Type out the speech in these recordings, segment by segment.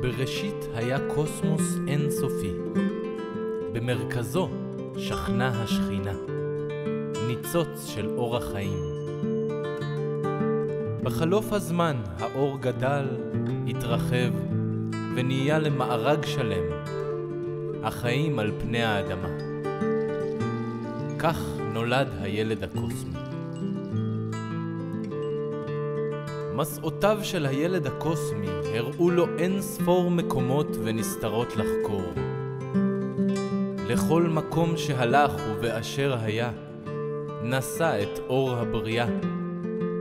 בראשית היה קוסמוס אינסופי. במרכזו שכנה השכינה, ניצוץ של אור החיים. בחלוף הזמן האור גדל, התרחב ונהיה למארג שלם, החיים על פני האדמה. כך נולד הילד הקוסמי. מסעותיו של הילד הקוסמי הראו לו אין ספור מקומות ונסתרות לחקור. לכל מקום שהלך ובאשר היה, נשא את אור הבריאה,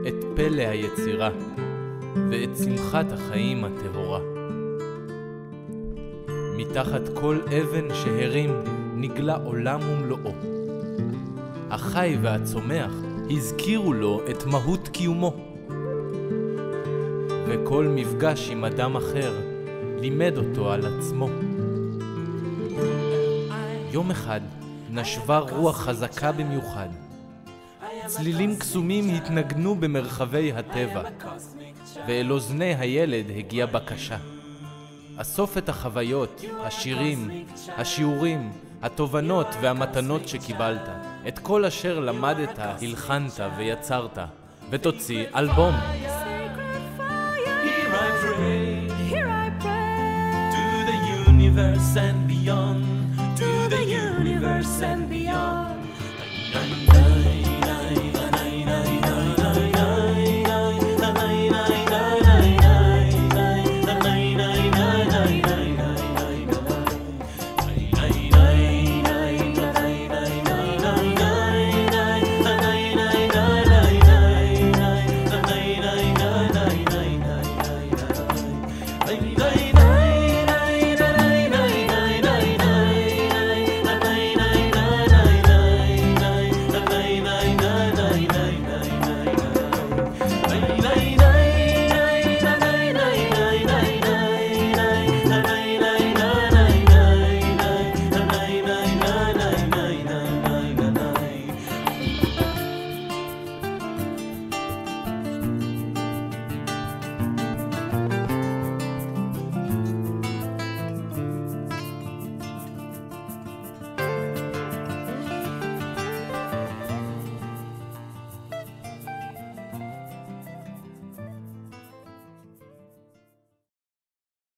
את פלא היצירה ואת שמחת החיים הטהורה. מתחת כל אבן שהרים נגלה עולם ומלואו. החי והצומח הזכירו לו את מהות קיומו. וכל מפגש עם אדם אחר לימד אותו על עצמו. יום אחד נשבה רוח חזקה במיוחד. צלילים קסומים התנגנו במרחבי הטבע, ואל אוזני הילד הגיעה בקשה. אסוף את החוויות, השירים, השיעורים, התובנות והמתנות שקיבלת, את כל אשר למדת, הלחנת ויצרת, ותוציא אלבום. Here I pray, to the universe and beyond, to the universe and beyond.